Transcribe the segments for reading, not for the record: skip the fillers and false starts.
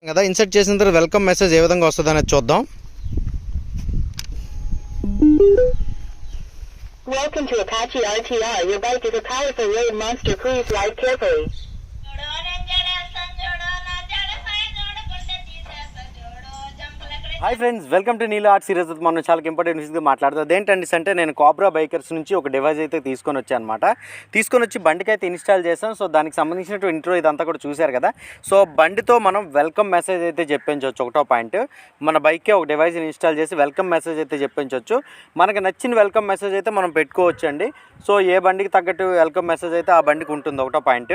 కదా ఇన్సర్ట్ చేసిన తర్వాత వెల్కమ్ మెసేజ్ ఏ విధంగా వస్తుందనేది చూద్దాం. Welcome to Apache RTR. Your bike is a powerful road monster. Please ride carefully. Hi friends, welcome to Neelu art series. మనం చాలా important విషయంగా మాట్లాడుతుంది ఏంటంటే అంటే నేను కోబ్రా బైకర్స్ నుంచి ఒక డివైస్ అయితే తీసుకొని వచ్చాను అనమాట. తీసుకొని వచ్చి బండికి అయితే ఇన్స్టాల్ చేసాం. సో దానికి సంబంధించిన ఇంట్రో ఇదంతా కూడా చూశారు కదా. సో బండితో మనం వెల్కమ్ మెసేజ్ అయితే చెప్పించవచ్చు. ఒకటో పాయింట్, మన బైక్కే ఒక డివైస్ని ఇన్స్టాల్ చేసి వెల్కమ్ మెసేజ్ అయితే చెప్పించవచ్చు. మనకి నచ్చిన వెల్కమ్ మెసేజ్ అయితే మనం పెట్టుకోవచ్చు అండి. సో ఏ బండికి తగ్గట్టు వెల్కమ్ మెసేజ్ అయితే ఆ బండికి ఉంటుంది. ఒకటో పాయింట్.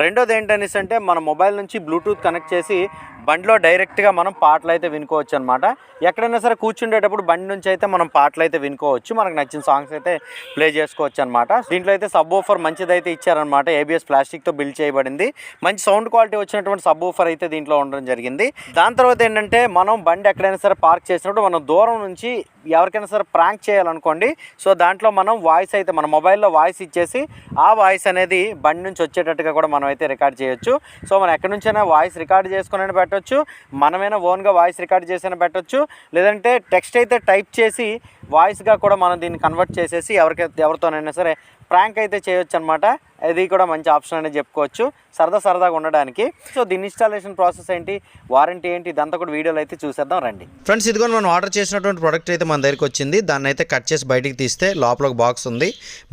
రెండోది ఏంటనేసి అంటే మన మొబైల్ నుంచి బ్లూటూత్ కనెక్ట్ చేసి బండిలో డైరెక్ట్గా మనం పాటలు అయితే వినుకోవచ్చు అనమాట. ఎక్కడైనా సరే కూర్చుండేటప్పుడు బండి నుంచి అయితే మనం పాటలు అయితే వినుకోవచ్చు. మనకు నచ్చిన సాంగ్స్ అయితే ప్లే చేసుకోవచ్చు అనమాట. దీంట్లో అయితే సబ్ ఊఫర్ మంచిదైతే ఇచ్చారనమాట. ABS ప్లాస్టిక్తో బిల్డ్ చేయబడింది. మంచి సౌండ్ క్వాలిటీ వచ్చినటువంటి సబ్ ఊఫర్ అయితే దీంట్లో ఉండడం జరిగింది. దాని తర్వాత ఏంటంటే మనం బండి ఎక్కడైనా సరే పార్క్ చేసినప్పుడు మనం దూరం నుంచి ఎవరికైనా సరే ప్రాంక్ చేయాలనుకోండి. సో దాంట్లో మనం వాయిస్ అయితే మన మొబైల్లో వాయిస్ ఇచ్చేసి ఆ వాయిస్ అనేది బండి నుంచి వచ్చేటట్టుగా కూడా మనం అయితే రికార్డ్ చేయొచ్చు. సో మనం ఎక్కడి నుంచైనా వాయిస్ రికార్డ్ చేసుకుని పెట్టవచ్చు, మనమైనా ఓన్గా వాయిస్ రికార్డ్ చేసి పెట్టవచ్చు, లేదంటే టెక్స్ట్ అయితే టైప్ చేసి వాయిస్గా కూడా మనం దీన్ని కన్వర్ట్ చేసేసి ఎవరితోనైనా సరే ప్రాంక్ అయితే చేయొచ్చు అనమాట. ఇది కూడా మంచి ఆప్షన్ అనేది చెప్పుకోవచ్చు, సరదాగా ఉండడానికి. సో దీని ఇన్స్టాలేషన్ ప్రాసెస్ ఏంటి, వారంటీ ఏంటి, ఇదంతా కూడా వీడియోలో అయితే చూసేద్దాం రండి. ఫ్రెండ్స్, ఇదిగో మనం ఆర్డర్ చేసినటువంటి ప్రోడక్ట్ అయితే మన దగ్గరికి వచ్చింది. దాన్ని అయితే కట్ చేసి బయటికి తీస్తే లోపల ఒక బాక్స్ ఉంది.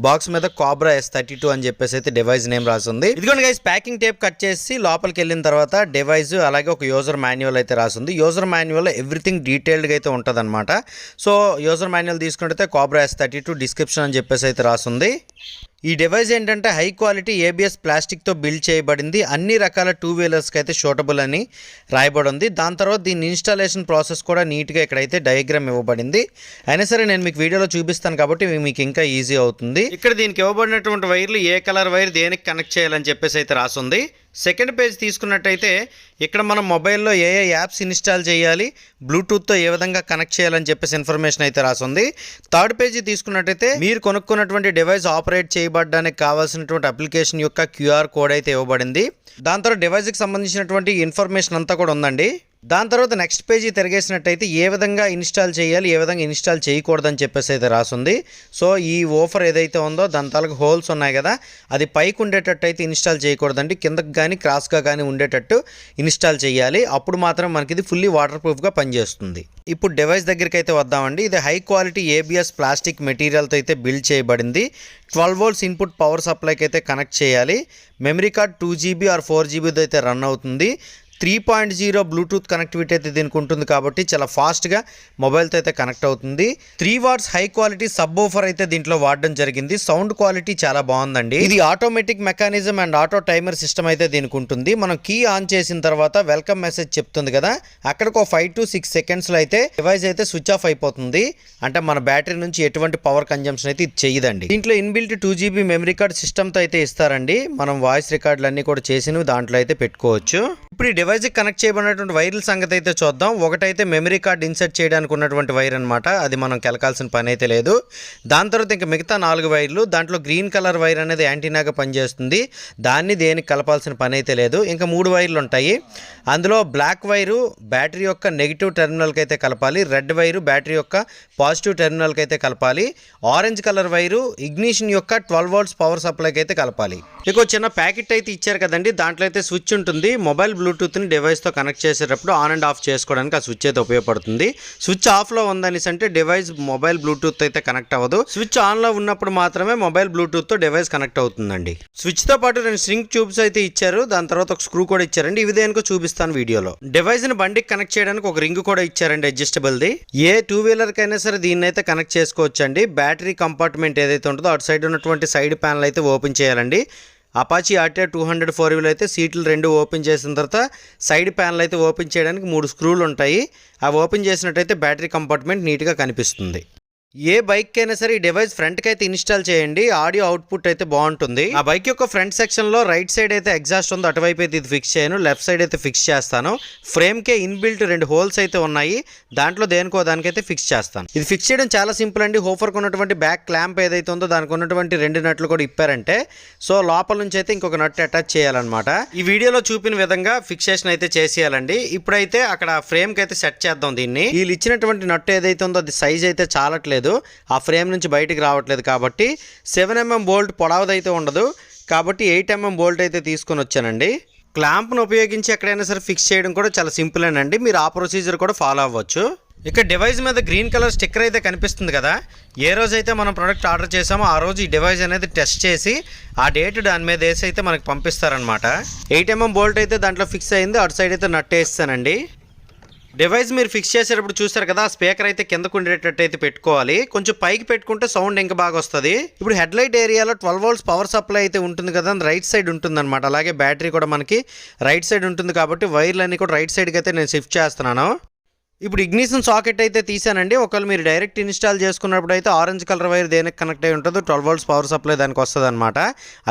బాక్స్ మీద Cobra S32 అని చెప్పేసి అయితే డివైస్ నేమ్ రాసింది. ఇదిగోండి గైస్, ప్యాకింగ్ టేప్ కట్ చేసి లోపలికి వెళ్ళిన తర్వాత డివైస్ అలాగే ఒక యూజర్ మాన్యువల్ అయితే రాసింది. యూజర్ మాన్యువల్ ఎవ్రీథింగ్ డీటెయిల్డ్గా అయితే ఉంటుంది అనమాట. సో యూజర్ మాన్యువల్ తీసుకుంటే Cobra S32 డిస్క్రిప్షన్ అని చెప్పేసి అయితే రాసింది. ఈ డివైస్ ఏంటంటే హై క్వాలిటీ ABS ప్లాస్టిక్తో బిల్డ్ చేయబడింది. అన్ని రకాల 2 వీలర్స్కి అయితే షూటబుల్ అని రాయబడి ఉంది. దాని తర్వాత దీని ఇన్స్టాలేషన్ ప్రాసెస్ కూడా నీట్గా ఇక్కడైతే డయాగ్రామ్ ఇవ్వబడింది. అయినా సరే నేను మీకు వీడియోలో చూపిస్తాను కాబట్టి మీకు ఇంకా ఈజీ అవుతుంది. ఇక్కడ దీనికి ఇవ్వబడినటువంటి వైర్లు ఏ కలర్ వైర్ దేనికి కనెక్ట్ చేయాలని చెప్పేసి అయితే రాసింది. సెకండ్ పేజ్ తీసుకున్నట్టయితే ఇక్కడ మనం మొబైల్లో ఏ యాప్స్ ఇన్స్టాల్ చేయాలి, బ్లూటూత్తో ఏ విధంగా కనెక్ట్ చేయాలని చెప్పేసి ఇన్ఫర్మేషన్ అయితే రాసింది. థర్డ్ పేజీ తీసుకున్నట్టయితే మీరు కొనుక్కున్నటువంటి డివైస్ ఆపరేట్ చేయబడడానికి కావాల్సినటువంటి అప్లికేషన్ యొక్క QR కోడ్ అయితే ఇవ్వబడింది. దాని తర్వాత డివైస్కి సంబంధించినటువంటి ఇన్ఫర్మేషన్ అంతా కూడా ఉందండి. దాని తర్వాత నెక్స్ట్ పేజీ తిరిగేసినట్టయితే ఏ విధంగా ఇన్స్టాల్ చేయాలి, ఏ విధంగా ఇన్స్టాల్ చేయకూడదని చెప్పేసి అయితే రాసింది. సో ఈ ఓఫర్ ఏదైతే ఉందో దాని తాలూకు హోల్స్ ఉన్నాయి కదా, అది పైకి ఉండేటట్టు అయితే ఇన్స్టాల్ చేయకూడదండి, కిందకి కానీ క్రాస్గా కానీ ఉండేటట్టు ఇన్స్టాల్ చేయాలి. అప్పుడు మాత్రం మనకి ఇది ఫుల్లీ వాటర్ ప్రూఫ్గా పనిచేస్తుంది. ఇప్పుడు డివైస్ దగ్గరికి అయితే వద్దామండి. ఇది హై క్వాలిటీ ABS ప్లాస్టిక్ మెటీరియల్తో అయితే బిల్డ్ చేయబడింది. 12 volts ఇన్పుట్ పవర్ సప్లైకి అయితే కనెక్ట్ చేయాలి. Memory card 2GB are 4GB అయితే రన్ అవుతుంది. 3.0 బ్లూటూత్ కనెక్టివిటీ అయితే దీనికి ఉంటుంది కాబట్టి చాలా ఫాస్ట్గా మొబైల్తో అయితే కనెక్ట్ అవుతుంది. 3 watts high quality sub woofer అయితే దీంట్లో వాడడం జరిగింది. సౌండ్ క్వాలిటీ చాలా బాగుందండి. ఇది automatic mechanism and auto timer system అయితే దీనికి ఉంటుంది. మనం కీ ఆన్ చేసిన తర్వాత వెల్కమ్ మెసేజ్ చెప్తుంది కదా, అక్కడికి ఒక 5 to 6 secondsలో అయితే డివైస్ అయితే స్విచ్ ఆఫ్ అయిపోతుంది. అంటే మన బ్యాటరీ నుంచి ఎటువంటి పవర్ కన్జంప్షన్ అయితే ఇది చేయదండి. దీంట్లో ఇన్బిల్ట్ 2GB మెమరీ కార్డ్ సిస్టమ్తో అయితే ఇస్తారండి. మనం వాయిస్ రికార్డులు అన్ని కూడా చేసినవి దాంట్లో అయితే పెట్టుకోవచ్చు. ఇప్పుడు ఈ డివైస్కి కనెక్ట్ చేయబడినటువంటి వైర్ల సంగతి అయితే చూద్దాం. ఒకటైతే మెమరీ కార్డ్ ఇన్సర్ట్ చేయడానికి ఉన్నటువంటి వైర్ అనమాట, అది మనం కెలకాల్సిన పని అయితే లేదు. దాని తర్వాత ఇంకా మిగతా 4 వైర్లు, దాంట్లో గ్రీన్ కలర్ వైర్ అనేది యాంటీనాగా పనిచేస్తుంది, దాన్ని దేనికి కలపాల్సిన పని అయితే లేదు. ఇంకా 3 వైర్లు ఉంటాయి. అందులో బ్లాక్ వైరు బ్యాటరీ యొక్క నెగిటివ్ టెర్మినల్కి అయితే కలపాలి, రెడ్ వైరు బ్యాటరీ యొక్క పాజిటివ్ టెర్మినల్కి అయితే కలపాలి, ఆరెంజ్ కలర్ వైరు ఇగ్నిషన్ యొక్క 12 volts పవర్ సప్లైకి అయితే కలపాలి. ఇక చిన్న ప్యాకెట్ అయితే ఇచ్చారు కదండి, దాంట్లో అయితే స్విచ్ ఉంటుంది. మొబైల్ బ్లూటూత్ని డివైస్తో కనెక్ట్ చేసేటప్పుడు ఆన్ అండ్ ఆఫ్ చేసుకోవడానికి ఆ స్విచ్ అయితే ఉపయోగపడుతుంది. స్విచ్ ఆఫ్లో ఉందనేసి అంటే డివైస్ మొబైల్ బ్లూటూత్ అయితే కనెక్ట్ అవ్వదు. స్విచ్ ఆన్లో ఉన్నప్పుడు మాత్రమే మొబైల్ బ్లూటూత్తో డివైస్ కనెక్ట్ అవుతుందండి. స్విచ్తో పాటు 2 స్ట్రింగ్ ట్యూబ్స్ అయితే ఇచ్చారు. దాని తర్వాత ఒక స్క్రూ కూడా ఇచ్చారండి. ఇవి దేనికో చూపిస్తాను వీడియోలో. డివైస్ని బండికి కనెక్ట్ చేయడానికి ఒక రింగ్ కూడా ఇచ్చారండి, అడ్జస్టబుల్ది. ఏ 2 వీలర్కైనా సరే దీన్ని అయితే కనెక్ట్ చేసుకోవచ్చండి. బ్యాటరీ కంపార్ట్మెంట్ ఏదైతే ఉంటుందో అటు సైడ్ ఉన్నటువంటి సైడ్ ప్యానల్ అయితే ఓపెన్ చేయాలండి. అపాచీ RTR 200 4-wheel అయితే సీట్లు 2 ఓపెన్ చేసిన తర్వాత సైడ్ ప్యానల్ అయితే ఓపెన్ చేయడానికి 3 స్క్రూలు ఉంటాయి. అవి ఓపెన్ చేసినట్టయితే బ్యాటరీ కంపార్ట్మెంట్ నీట్గా కనిపిస్తుంది. ఏ బైక్ అయినా సరే ఈ డివైస్ ఫ్రంట్ కి అయితే ఇన్స్టాల్ చేయండి, ఆడియో అవుట్పుట్ అయితే బాగుంటుంది. ఆ బైక్ యొక్క ఫ్రంట్ సెక్షన్ లో రైట్ సైడ్ అయితే ఎగ్జాస్ట్ ఉందో అటువైపు అయితే ఇది ఫిక్స్ చేయను, లెఫ్ట్ సైడ్ అయితే ఫిక్స్ చేస్తాను. ఫ్రేమ్ కే ఇన్బిల్ట్ 2 హోల్స్ అయితే ఉన్నాయి, దాంట్లో దేనికో దానికైతే ఫిక్స్ చేస్తాను. ఇది ఫిక్స్ చేయడం చాలా సింపుల్ అండి. హోఫర్ ఉన్నటువంటి బ్యాక్ క్లాంప్ ఏదైతే ఉందో దానికి ఉన్నటువంటి 2 నట్లు కూడా ఇప్పారంటే సో లోపల నుంచి అయితే ఇంకొక నట్ అటాచ్ చేయాలన్నమాట. ఈ వీడియోలో చూపిన విధంగా ఫిక్సేషన్ అయితే చేసేయాలండి. ఇప్పుడైతే అక్కడ ఫ్రేమ్ కి అయితే సెట్ చేద్దాం దీన్ని. వీళ్ళు ఇచ్చినటువంటి నట్ ఏదైతే ఉందో అది సైజ్ అయితే చాలట్లేదు, ఆ ఫ్రేమ్ నుంచి బయటికి రావట్లేదు కాబట్టి 7mm బోల్ట్ పొడవుదైతే ఉండదు కాబట్టి 8mm బోల్ట్ అయితే తీసుకొని వచ్చానండి. క్లాంప్ను ఉపయోగించి ఎక్కడైనా సరే ఫిక్స్ చేయడం కూడా చాలా సింపుల్ అండి. మీరు ఆ ప్రొసీజర్ కూడా ఫాలో అవ్వచ్చు. ఇక డివైస్ మీద గ్రీన్ కలర్ స్టిక్కర్ అయితే కనిపిస్తుంది కదా, ఏ రోజైతే మనం ప్రోడక్ట్ ఆర్డర్ చేసామో ఆ రోజు ఈ డివైస్ అనేది టెస్ట్ చేసి ఆ డేట్ దాని మీద వేసి అయితే మనకు పంపిస్తారనమాట. 8mm బోల్ట్ అయితే దాంట్లో ఫిక్స్ అయింది, అటు సైడ్ అయితే నట్ వేస్తానండి. డివైస్ మీరు ఫిక్స్ చేసేటప్పుడు చూస్తారు కదా, స్పీకర్ అయితే కిందకు ఉండేటట్టు అయితే పెట్టుకోవాలి. కొంచెం పైకి పెట్టుకుంటే సౌండ్ ఇంకా బాగా వస్తుంది. ఇప్పుడు హెడ్ లైట్ ఏరియాలో 12 volts పవర్ సప్లై అయితే ఉంటుంది కదా, రైట్ సైడ్ ఉంటుంది అనమాట. అలాగే బ్యాటరీ కూడా మనకి రైట్ సైడ్ ఉంటుంది కాబట్టి వైర్లన్నీ కూడా రైట్ సైడ్కి అయితే నేను షిఫ్ట్ చేస్తున్నాను. ఇప్పుడు ఇగ్నిషన్ సాకెట్ అయితే తీసానండి. ఒకవేళ మీరు డైరెక్ట్ ఇన్స్టాల్ చేసుకున్నప్పుడు అయితే ఆరెంజ్ కలర్ వైర్ దేనికి కనెక్ట్ అయి ఉంటుందో 12 volts పవర్ సప్లై దానికి వస్తుంది అనమాట.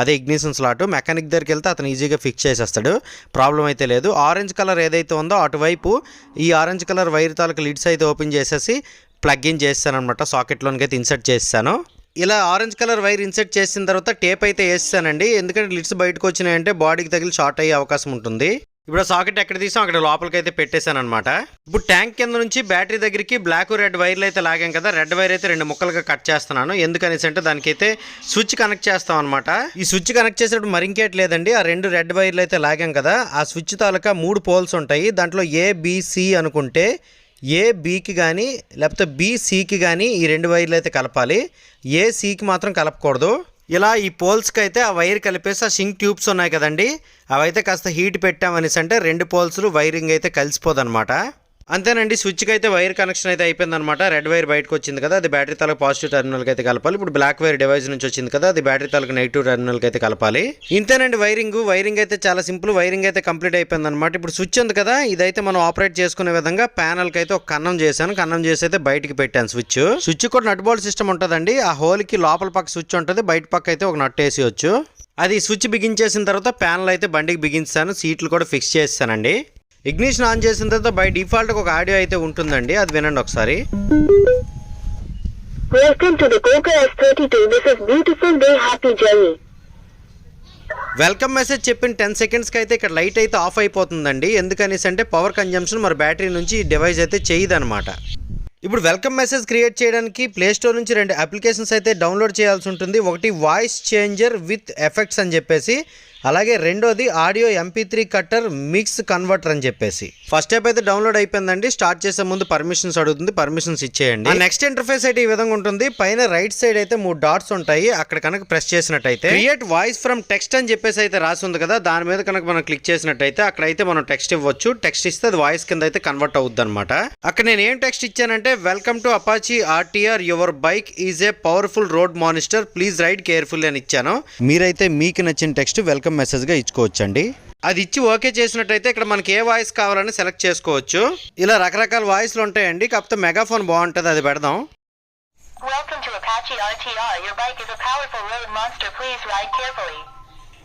అదే ఇగ్నిషన్ స్లాట్. మెకానిక్ దగ్గరికి వెళ్తే అతను ఈజీగా ఫిక్స్ చేసేస్తాడు, ప్రాబ్లం అయితే లేదు. ఆరెంజ్ కలర్ ఏదైతే ఉందో అటువైపు ఈ ఆరెంజ్ కలర్ వైర్ తాలూకు లిడ్స్ అయితే ఓపెన్ చేసేసి ప్లగ్ ఇన్ చేస్తాను అనమాట. సాకెట్లోనికి అయితే ఇన్సర్ట్ చేస్తాను. ఇలా ఆరెంజ్ కలర్ వైర్ ఇన్సర్ట్ చేసిన తర్వాత టేప్ అయితే వేస్తానండి, ఎందుకంటే లిడ్స్ బయటకు వచ్చినాయంటే బాడీకి తగిలి షార్ట్ అయ్యే అవకాశం ఉంటుంది. ఇప్పుడు సాకెట్ ఎక్కడ తీసాం అక్కడ లోపలికి అయితే పెట్టేశాను అనమాట. ఇప్పుడు ట్యాంక్ కింద నుంచి బ్యాటరీ దగ్గరికి బ్లాక్ రెడ్ వైర్లు అయితే లాగాం కదా, రెడ్ వైర్ అయితే 2 ముక్కలుగా కట్ చేస్తున్నాను. ఎందుకనేసి అంటే దానికైతే స్విచ్ కనెక్ట్ చేస్తాం అనమాట. ఈ స్విచ్ కనెక్ట్ చేసేటప్పుడు మరింకేట్ లేదండి, ఆ 2 రెడ్ వైర్లు అయితే లాగాం కదా, ఆ స్విచ్ తాలూకా 3 పోల్స్ ఉంటాయి. దాంట్లో ఏబిసి అనుకుంటే ఏబికి కానీ లేకపోతే బిసికి కానీ ఈ 2 వైర్లు అయితే కలపాలి, ఏసికి మాత్రం కలపకూడదు. ఇలా ఈ పోల్స్కి అయితే ఆ వైర్ కలిపేసి ఆ షింక్ ట్యూబ్స్ ఉన్నాయి కదండి, అవైతే కాస్త హీట్ పెట్టామనేసి అంటే 2 పోల్స్లు వైరింగ్ అయితే కలిసిపోదన్నమాట. అంతేనండి, స్విచ్కి అయితే వైర్ కనెక్షన్ అయితే అయిపోయిందనమాట. రెడ్ వైర్ బయటకు వచ్చింది కదా, అది బ్యాటరీ తాలూకు పాజిటివ్ టెర్మినల్కి అయితే కలపాలి. ఇప్పుడు బ్లాక్ వైర్ డివైస్ నుంచి వచ్చింది కదా, అది బ్యాటరీ తాలూకు నెగిటివ్ టెర్మినల్కి అయితే కలపాలి. ఇంతేనండి వైరింగ్ అయితే చాలా సింపుల్. వైరింగ్ అయితే కంప్లీట్ అయిపోయింది అనమాట. ఇప్పుడు స్విచ్ ఉంది కదా, ఇదైతే మనం ఆపరేట్ చేసుకునే విధంగా ప్యానల్కి అయితే ఒక కన్నం చేశాను. కన్నం చేసి అయితే బయటికి పెట్టాను. స్విచ్ కూడా నట్ బోల్ట్ సిస్టమ్ ఉంటుందండి. ఆ హోల్కి లోపల పక్క స్విచ్ ఉంటుంది, బయట పక్క అయితే ఒక నట్ వేసేయచ్చు. అది స్విచ్ బిగించేసిన తర్వాత ప్యానల్ అయితే బండికి బిగించాను, సీట్లు కూడా ఫిక్స్ చేస్తానండి. ఇగ్నిషన్ ఆన్ చేసిన తర్వాత బై డిఫాల్ట్ ఒక ఆడియో అయితే ఉంటుందండి, అది వినండి ఒకసారి. Welcome to the Cobra s32. This is beautiful day. Happy journey. Welcome message చెప్పిన 10 secondsకి అయితే ఇక్కడ లైట్ అయితే ఆఫ్ అయిపోతుందండి. ఎందుకనేసి అంటే పవర్ కన్జంప్షన్ మరి బ్యాటరీ నుంచి ఈ డివైస్ అయితే చేయదనమాట. ఇప్పుడు వెల్కమ్ మెసేజ్ క్రియేట్ చేయడానికి ప్లే స్టోర్ నుంచి 2 అప్లికేషన్స్ అయితే డౌన్లోడ్ చేయాల్సి ఉంటుంది. ఒకటి వాయిస్ చేంజర్ విత్ ఎఫెక్ట్స్ అని చెప్పేసి, అలాగే రెండోది audio MP3 cutter mix converter అని చెప్పేసి. ఫస్ట్ స్టెప్ అయితే డౌన్లోడ్ అయిపోయిందండి. స్టార్ట్ చేసే ముందు పర్మిషన్స్ అడుగుతుంది, పర్మిషన్స్ ఇచ్చేయండి. నెక్స్ట్ ఇంటర్ఫేస్ అయితే ఈ విధంగా ఉంటుంది. పైన రైట్ సైడ్ అయితే 3 డాట్స్ ఉంటాయి, అక్కడ కనుక ప్రెస్ చేసినట్టయితే క్రియేట్ వాయిస్ ఫ్రమ్ టెక్స్ట్ అని చెప్పేసి అయితే రాసి ఉంది కదా, దాని మీద కనుక మనం క్లిక్ చేసినట్టయితే అక్కడైతే మనం టెక్స్ట్ ఇవ్వచ్చు. టెక్స్ట్ ఇస్తే అది వాయిస్ కింద అయితే కన్వర్ట్ అవుద్ది అనమాట. అక్కడ నేను ఏం టెక్స్ట్ ఇచ్చానంటే, welcome to Apache RTR, your bike is a powerful road monitor, please ride careful అని ఇచ్చాను. మీరైతే మీకు నచ్చిన టెక్స్ట్ వెల్కమ్ మెసేజ్గా ఇచ్చుకోవచ్చండి. అది ఇచ్చి ఓకే చేసినట్టయితే ఇక్కడ మనకి ఏ వాయిస్ కావాలని సెలెక్ట్ చేసుకోవచ్చు. ఇలా రకరకాల వాయిస్లు ఉంటాయండి, కాకపోతే మెగాఫోన్ బాగుంటుంది, అది పెడదాం. Welcome to Apache RTR. Your bike is a powerful road monster. Please ride carefully.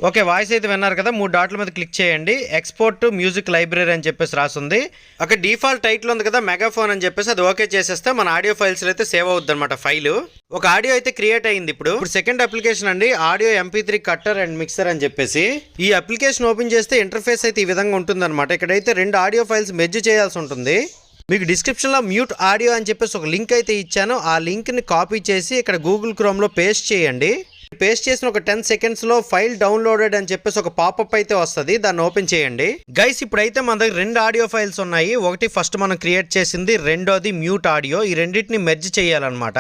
Okay, voice అయితే విన్నారు కదా. 3 డాట్ల మీద క్లిక్ చేయండి. ఎక్స్పోర్ట్ టు మ్యూజిక్ లైబ్రరీ అని చెప్పేసి రాస్తుంది. అక్కడ డిఫాల్ట్ టైటిల్ ఉంది కదా మెగాఫోన్ అని చెప్పేసి, అది ఓకే చేసేస్తే మన ఆడియో ఫైల్స్ అయితే సేవ్ అవుద్ది అనమాట. ఫైల్ ఒక ఆడియో అయితే క్రియేట్ అయింది. ఇప్పుడు సెకండ్ అప్లికేషన్ అండి, audio MP3 cutter and mixer అని చెప్పేసి. ఈ అప్లికేషన్ ఓపెన్ చేస్తే ఇంటర్ఫేస్ అయితే ఈ విధంగా ఉంటుంది అనమాట. ఇక్కడైతే 2 ఆడియో ఫైల్స్ మెర్జ్ చేయాల్సి ఉంటుంది. మీకు డిస్క్రిప్షన్లో మ్యూట్ ఆడియో అని చెప్పేసి ఒక లింక్ అయితే ఇచ్చాను. ఆ లింక్ని కాపీ చేసి ఇక్కడ గూగుల్ క్రోమ్లో పేస్ట్ చేయండి. పేస్ట్ చేసిన ఒక 10 secondsలో ఫైల్ డౌన్లోడెడ్ అని చెప్పేసి ఒక పాపప్ అయితే వస్తుంది, దాన్ని ఓపెన్ చేయండి. గైస్ ఇప్పుడైతే మన దగ్గర 2 ఆడియో ఫైల్స్ ఉన్నాయి. ఒకటి ఫస్ట్ మనం క్రియేట్ చేసింది, రెండోది మ్యూట్ ఆడియో. ఈ రెండింటిని మెర్జ్ చేయాలన్నమాట.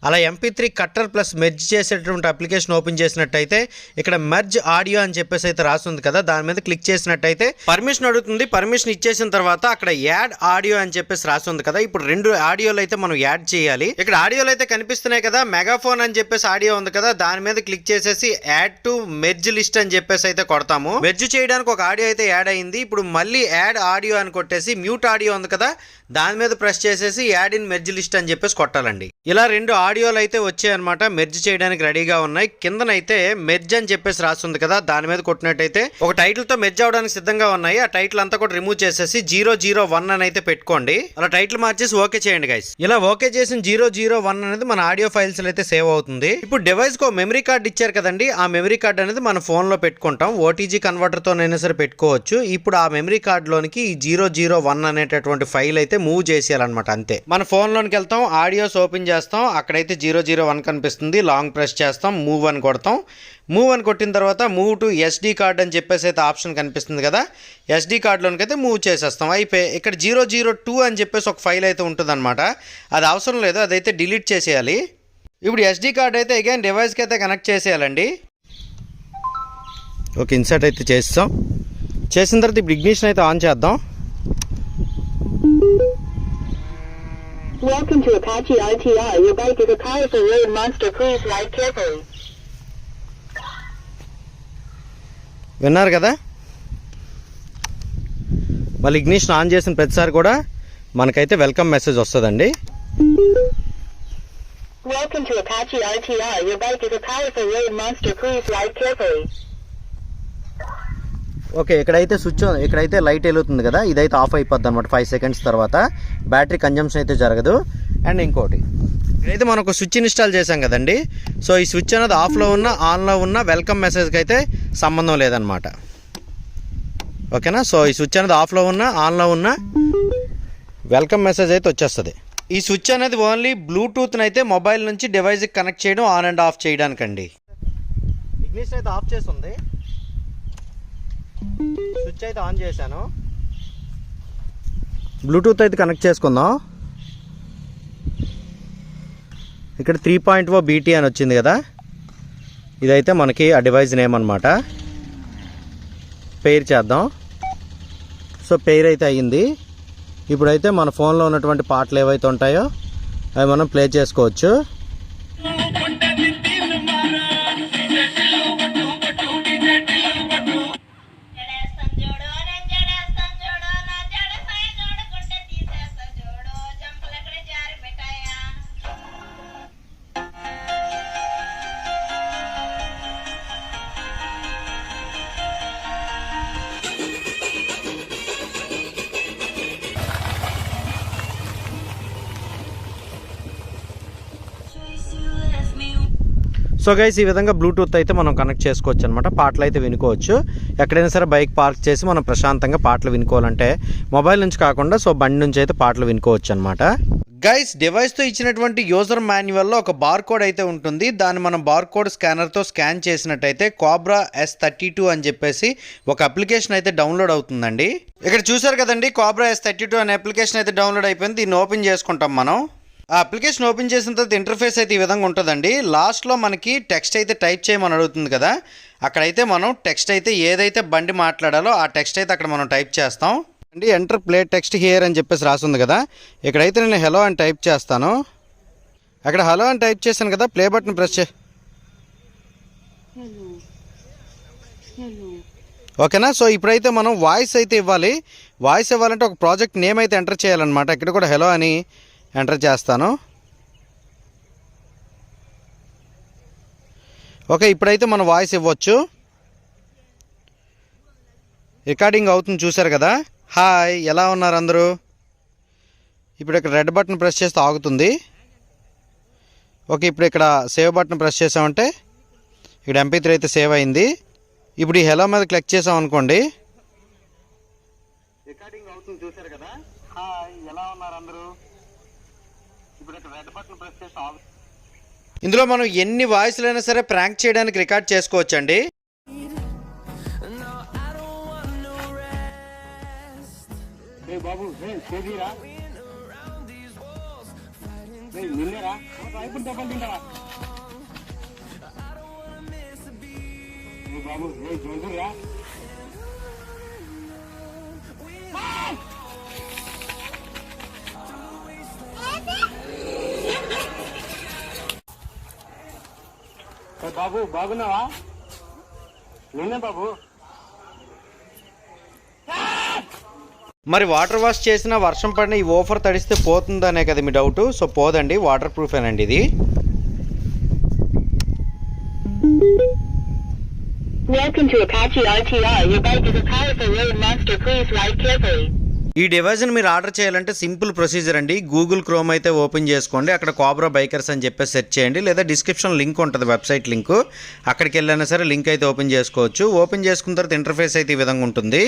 అలా MP3 కట్టర్ ప్లస్ మెర్జ్ చేసేటువంటి అప్లికేషన్ ఓపెన్ చేసినట్టయితే ఇక్కడ మెర్జ్ ఆడియో అని చెప్పేసి అయితే రాస్తుంది కదా, దాని మీద క్లిక్ చేసినట్టయితే పర్మిషన్ అడుగుతుంది. పర్మిషన్ ఇచ్చేసిన తర్వాత అక్కడ యాడ్ ఆడియో అని చెప్పేసి రాస్తుంది కదా, ఇప్పుడు 2 ఆడియోలు అయితే మనం యాడ్ చేయాలి. ఇక్కడ ఆడియోలు అయితే కనిపిస్తున్నాయి కదా, మెగాఫోన్ అని చెప్పేసి ఆడియో ఉంది కదా, దాని మీద క్లిక్ చేసేసి యాడ్ టు మెర్జ్ లిస్ట్ అని చెప్పేసి అయితే కొడతాము. మెర్జ్ చేయడానికి ఒక ఆడియో అయితే యాడ్ అయింది. ఇప్పుడు మళ్ళీ యాడ్ ఆడియో అని కొట్టేసి మ్యూట్ ఆడియో ఉంది కదా దాని మీద ప్రెస్ చేసేసి యాడ్ ఇన్ మెర్జ్ లిస్ట్ అని చెప్పేసి కొట్టాలండి. ఇలా 2 ఆడియోలు అయితే వచ్చాయన్నమాట. మెర్జ్ చేయడానికి రెడీగా ఉన్నాయి. కిందనైతే మెర్జ్ అని చెప్పేసి రాస్తుంది కదా దాని మీద కొట్టినట్టయితే ఒక టైటిల్ తో మెర్జ్ అవడానికి సిద్ధంగా ఉన్నాయి. ఆ టైటిల్ అంతా కూడా రిమూవ్ చేసేసి 001 అని అయితే పెట్టుకోండి. అలా టైటిల్ మార్చేసి ఓకే చేయండి గైస్. ఇలా ఓకే చేసిన 001 అనేది మన ఆడియో ఫైల్స్ అయితే సేవ్ అవుతుంది. ఇప్పుడు డివైస్ కు మెమరీ కార్డ్ ఇచ్చారు కదండి, ఆ మెమరీ కార్డ్ అనేది మన ఫోన్ లో పెట్టుకుంటాం. ఓటీజీ కన్వర్టర్ తోనైనా సరే పెట్టుకోవచ్చు. ఇప్పుడు ఆ మెమరీ కార్డ్ లోనికి 001 అనేటటువంటి ఫైల్ అయితే మూవ్ చేసేయాలన్నమాట. అంతే మన ఫోన్ లోనికి వెళ్తాం, ఆడియోస్ ఓపెన్ చేస్తాం, అక్కడైతే 001 కనిపిస్తుంది. లాంగ్ ప్రెస్ చేస్తాం, మూవ్ అని కొడతాం. మూవ్ అని కొట్టిన తర్వాత మూవ్ టు ఎస్డి కార్డ్ అని చెప్పేసి అయితే ఆప్షన్ కనిపిస్తుంది కదా, ఎస్డి కార్డ్లోనికి అయితే మూవ్ చేసేస్తాం. అయిపోయి ఇక్కడ 002 అని చెప్పేసి ఒక ఫైల్ అయితే ఉంటుంది అనమాట. అది అవసరం లేదు, అదైతే డిలీట్ చేసేయాలి. ఇప్పుడు ఎస్డి కార్డ్ అయితే అగైన్ డివైస్కి అయితే కనెక్ట్ చేసేయాలండి. ఓకే, ఇన్సర్ట్ అయితే చేస్తాం. చేసిన తర్వాత ఇప్పుడు ఇగ్నిషన్ అయితే ఆన్ చేద్దాం. Welcome to Apache RTR. Your bike is a powerful road monster. Please ride carefully. విన్నారు కదా, మళ్ళీ ఇగ్నిషన్ ఆన్ చేసిన ప్రతిసారి కూడా మనకైతే వెల్కమ్ మెసేజ్ వస్తుందండి. Welcome to Apache RTR. Your bike is a powerful road monster. Please ride carefully. Okay, ఇక్కడైతే light వెలుగుతుంది కదా, ఇదైతే ఆఫ్ అయిపోద్ది అనమాట 5 సెకండ్స్ తర్వాత. బ్యాటరీ కన్జంప్షన్ అయితే జరగదు. అండ్ ఇంకోటి ఇక్కడైతే మనం ఒక స్విచ్ ఇన్స్టాల్ చేసాం కదండి, సో ఈ స్విచ్ అనేది ఆఫ్లో ఉన్న ఆన్లో ఉన్న వెల్కమ్ మెసేజ్కి అయితే సంబంధం లేదనమాట. ఓకేనా, సో ఈ స్విచ్ అనేది ఆఫ్లో ఉన్న ఆన్లో ఉన్న వెల్కమ్ మెసేజ్ అయితే వచ్చేస్తుంది. ఈ స్విచ్ అనేది ఓన్లీ బ్లూటూత్ని అయితే మొబైల్ నుంచి డివైస్కి కనెక్ట్ చేయడం, ఆన్ అండ్ ఆఫ్ చేయడానికండి. ఇగ్నిషన్ అయితే ఆఫ్ చేసి ఉంది, స్విచ్ అయితే ఆన్ చేశాను. బ్లూటూత్ అయితే కనెక్ట్ చేసుకుందాం. ఇక్కడ 3.0 BT అని వచ్చింది కదా, ఇదైతే మనకి ఆ డివైస్ నేమ్ అనమాట. పెయిర్ చేద్దాం. సో పెయిర్ అయితే అయ్యింది. ఇప్పుడైతే మన ఫోన్లో ఉన్నటువంటి పాటలు ఏవైతే ఉంటాయో అవి మనం ప్లే చేసుకోవచ్చు. సో గైస్, ఈ విధంగా బ్లూటూత్ అయితే మనం కనెక్ట్ చేసుకోవచ్చు అనమాట. పాటలు అయితే వినుకోవచ్చు. ఎక్కడైనా సరే బైక్ పార్క్ చేసి మనం ప్రశాంతంగా పాటలు వినుకోవాలంటే మొబైల్ నుంచి కాకుండా సో బండి నుంచి అయితే పాటలు వినుకోవచ్చు అనమాట. గైస్, డివైస్తో ఇచ్చినటువంటి యూజర్ మాన్యువల్లో ఒక బార్ కోడ్ అయితే ఉంటుంది. దాన్ని మనం బార్ కోడ్ స్కానర్తో స్కాన్ చేసినట్టయితే కోబ్రా S32 అని చెప్పేసి ఒక అప్లికేషన్ అయితే డౌన్లోడ్ అవుతుందండి. ఇక్కడ చూసారు కదండి, కోబ్రా S32 అనే అప్లికేషన్ అయితే డౌన్లోడ్ అయిపోయింది. దీన్ని ఓపెన్ చేసుకుంటాం మనం. ఆ అప్లికేషన్ ఓపెన్ చేసిన తర్వాత ఇంటర్ఫేస్ అయితే ఈ విధంగా ఉంటుందండి. లాస్ట్లో మనకి టెక్స్ట్ అయితే టైప్ చేయమని అడుగుతుంది కదా, అక్కడైతే మనం టెక్స్ట్ అయితే ఏదైతే బండి మాట్లాడాలో ఆ టెక్స్ట్ అయితే అక్కడ మనం టైప్ చేస్తాం అండి. ఎంటర్ ప్లే టెక్స్ట్ హియర్ అని చెప్పేసి రాస్తుంది కదా, ఇక్కడైతే నేను హలో అని టైప్ చేస్తాను. అక్కడ హలో అని టైప్ చేశాను కదా, ప్లే బటన్ ప్రెస్ చే. ఓకేనా, సో ఇప్పుడైతే మనం వాయిస్ అయితే ఇవ్వాలి. వాయిస్ ఇవ్వాలంటే ఒక ప్రాజెక్ట్ నేమ్ అయితే ఎంటర్ చేయాలన్నమాట. ఇక్కడ కూడా హలో అని ఎంటర్ చేస్తాను. ఓకే, ఇప్పుడైతే మనం వాయిస్ ఇవ్వచ్చు. రికార్డింగ్ అవుతుంది, చూసారు కదా. హాయ్, ఎలా ఉన్నారు అందరూ? ఇప్పుడు ఇక్కడ రెడ్ బటన్ ప్రెస్ చేస్తే ఆగుతుంది. ఓకే, ఇప్పుడు ఇక్కడ సేవ్ బటన్ ప్రెస్ చేసామంటే ఇక్కడ MP3 అయితే సేవ్ అయింది. ఇప్పుడు ఈ హెలో మీద క్లిక్ చేసాం అనుకోండి, రికార్డింగ్ అవుతుంది, చూసారు కదా. హాయ్, ఎలా ఉన్నారు అందరూ? ఇందులో మనం ఎన్ని వాయిస్లైనా సరే ప్రాంక్ చేయడానికి రికార్డ్ చేసుకోవచ్చండి. బాబు బాగున్నావా? నిన్నే బాబు. మరి వాటర్ వాష్ చేసినా వర్షం పడిన ఈ ఓఫర్ తడిస్తే పోతుందనే కదా మీ డౌట్. సో పోదండి, వాటర్ ప్రూఫేనండి ఇది. Welcome to Apache RTR. Your bike is a powerful road monster. Please ride carefully. ఈ డివైజ్ని మీరు ఆర్డర్ చేయాలంటే సింపుల్ ప్రొసీజర్ అండి. గూగుల్ క్రోమ్ అయితే ఓపెన్ చేసుకోండి, అక్కడ కోబ్రా బైకర్స్ అని చెప్పేసి సెర్చ్ చేయండి, లేదా డిస్క్రిప్షన్ లింక్ ఉంటుంది, వెబ్సైట్ లింక్, అక్కడికి వెళ్ళినా సరే లింక్ అయితే ఓపెన్ చేసుకోవచ్చు. ఓపెన్ చేసుకున్న తర్వాత ఇంటర్ఫేస్ అయితే ఈ విధంగా ఉంటుంది.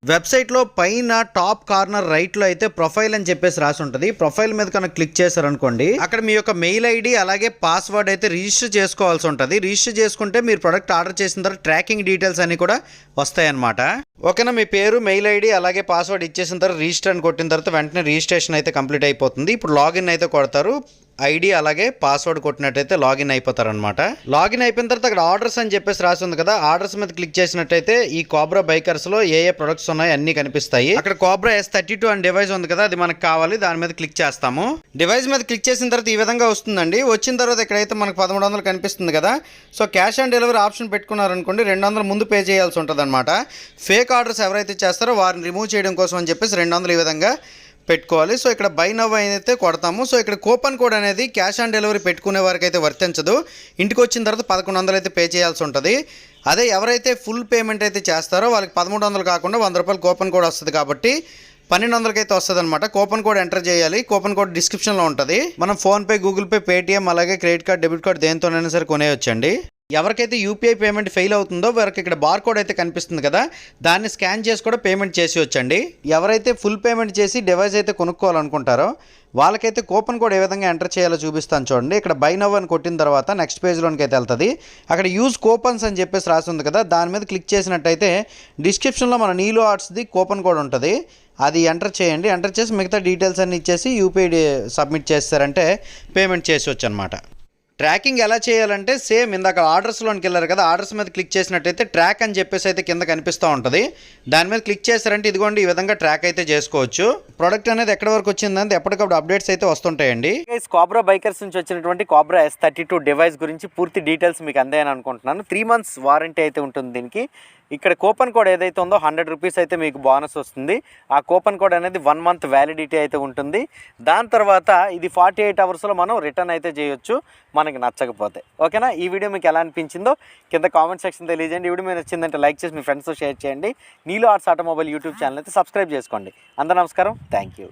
వెబ్సైట్లో పైన టాప్ కార్నర్ రైట్లో అయితే ప్రొఫైల్ అని చెప్పేసి రాసి ఉంటుంది. ప్రొఫైల్ మీద కనుక క్లిక్ చేశారనుకోండి, అక్కడ మీ యొక్క మెయిల్ ఐడి అలాగే పాస్వర్డ్ అయితే రిజిస్టర్ చేసుకోవాల్సి ఉంటుంది. రిజిస్టర్ చేసుకుంటే మీరు ప్రొడక్ట్ ఆర్డర్ చేసిన తర్వాత ట్రాకింగ్ డీటెయిల్స్ అన్ని కూడా వస్తాయన్నమాట. ఓకేనా, మీ పేరు మెయిల్ ఐడి అలాగే పాస్వర్డ్ ఇచ్చేసిన తర్వాత రిజిస్టర్ అని కొట్టిన తర్వాత వెంటనే రిజిస్ట్రేషన్ అయితే కంప్లీట్ అయిపోతుంది. ఇప్పుడు లాగిన్ అయితే కొడతారు, ఐడి అలాగే పాస్వర్డ్ కొట్టినట్టయితే లాగిన్ అయిపోతారనమాట. లాగిన్ అయిపోయిన తర్వాత అక్కడ ఆర్డర్స్ అని చెప్పేసి రాసి ఉంది కదా, ఆర్డర్స్ మీద క్లిక్ చేసినట్టయితే ఈ కోబ్రా బైకర్స్ లో ఏ ప్రొడక్ట్స్ ఉన్నాయో అన్ని కనిపిస్తాయి. అక్కడ కోబ్రా s32 అనే డివైస్ ఉంది కదా, అది మనకు కావాలి, దాని మీద క్లిక్ చేస్తాము. డివైస్ మీద క్లిక్ చేసిన తర్వాత ఈ విధంగా వస్తుందండి. వచ్చిన తర్వాత ఇక్కడైతే మనకు 1300 కనిపిస్తుంది కదా. So cash on delivery option పెట్టుకున్నారనుకోండి, 200 ముందు పే చేయాల్సి ఉంటుంది అనమాట. ఫేక్ ఆర్డర్స్ ఎవరైతే చేస్తారో వారిని రిమూవ్ చేయడం కోసం అని చెప్పేసి 200 ఈ విధంగా పెట్టుకోవాలి. సో ఇక్కడ బై నవ్ అయితే కొడతాము. సో ఇక్కడ కూపన్ కోడ్ అనేది క్యాష్ ఆన్ డెలివరీ పెట్టుకునే వారికి అయితే వర్తించదు. ఇంటికి వచ్చిన తర్వాత 1100 అయితే పే చేయాల్సి ఉంటుంది. అదే ఎవరైతే ఫుల్ పేమెంట్ అయితే చేస్తారో వాళ్ళకి 1300 కాకుండా 100 రూపాయలు కూపన్ కోడ్ వస్తుంది కాబట్టి 1200కి అయితే వస్తుంది అనమాట. కూపన్ కోడ్ ఎంటర్ చేయాలి. కూపన్ కోడ్ డిస్క్రిప్షన్లో ఉంటుంది. మనం ఫోన్పే, గూగుల్ పే, పేటిఎం అలాగే క్రెడిట్ కార్డ్, డెబిట్ కార్డ్ దేంతోనైనా సరే కొనేయొచ్చండి. ఎవరికైతే యూపీఐ పేమెంట్ ఫెయిల్ అవుతుందో వారికి ఇక్కడ బార్ కోడ్ అయితే కనిపిస్తుంది కదా, దాన్ని స్కాన్ చేసి కూడా పేమెంట్ చేసి వచ్చండి. ఎవరైతే ఫుల్ పేమెంట్ చేసి డివైస్ అయితే కొనుక్కోవాలనుకుంటారో వాళ్ళకైతే కూపన్ కోడ్ ఏ విధంగా ఎంటర్ చేయాలో చూపిస్తాను చూడండి. ఇక్కడ బై నవ్ అని కొట్టిన తర్వాత నెక్స్ట్ పేజ్లోనికి అయితే వెళ్తుంది. అక్కడ యూజ్ కూపన్స్ అని చెప్పేసి రాసి ఉంది కదా, దాని మీద క్లిక్ చేసినట్టయితే డిస్క్రిప్షన్లో మన నీలు ఆర్ట్స్ది కూపన్ కోడ్ ఉంటుంది, అది ఎంటర్ చేయండి. ఎంటర్ చేసి మిగతా డీటెయిల్స్ అన్ని ఇచ్చేసి యూపీఐ సబ్మిట్ చేస్తారంటే పేమెంట్ చేసి వచ్చు అనమాట. ట్రాకింగ్ ఎలా చేయాలంటే సేమ్ ఇందాక ఆర్డర్స్లోకి వెళ్ళారు కదా, ఆర్డర్స్ మీద క్లిక్ చేసినట్టయితే ట్రాక్ అని చెప్పేసి అయితే కింద కనిపిస్తూ ఉంటుంది. దాని మీద క్లిక్ చేశారంటే ఇదిగోండి ఈ విధంగా ట్రాక్ అయితే చేసుకోవచ్చు. ప్రోడక్ట్ అనేది ఎక్కడి వరకు వచ్చిందంటే ఎప్పటికప్పుడు అప్డేట్స్ అయితే వస్తుంటాయండి. కోబ్రా బైకర్స్ నుంచి వచ్చినటువంటి కోబ్రా s32 డివైస్ గురించి పూర్తి డీటెయిల్స్ మీకు అందాయని అనుకుంటున్నాను. 3 months వారంటీ అయితే ఉంటుంది దీనికి. ఇక్కడ కూపన్ కోడ్ ఏదైతే ఉందో 100 రూపీస్ అయితే మీకు బోనస్ వస్తుంది. ఆ కూపన్ కోడ్ అనేది 1 month వ్యాలిడిటీ అయితే ఉంటుంది. దాని తర్వాత ఇది 48 hours మనం రిటర్న్ అయితే చేయొచ్చు మనకి నచ్చకపోతే. ఓకేనా, ఈ వీడియో మీకు ఎలా అనిపించిందో కింద కామెంట్ సెక్షన్ తెలియజేయండి. ఈ వీడియో మీకు నచ్చిందంటే లైక్ చేసి మీ ఫ్రెండ్స్తో షేర్ చేయండి. నీలు ఆర్ట్స్ ఆటోమొబైల్ యూట్యూబ్ ఛానల్ అయితే సబ్స్క్రైబ్ చేసుకోండి. అందరూ నమస్కారం, థ్యాంక్ యూ.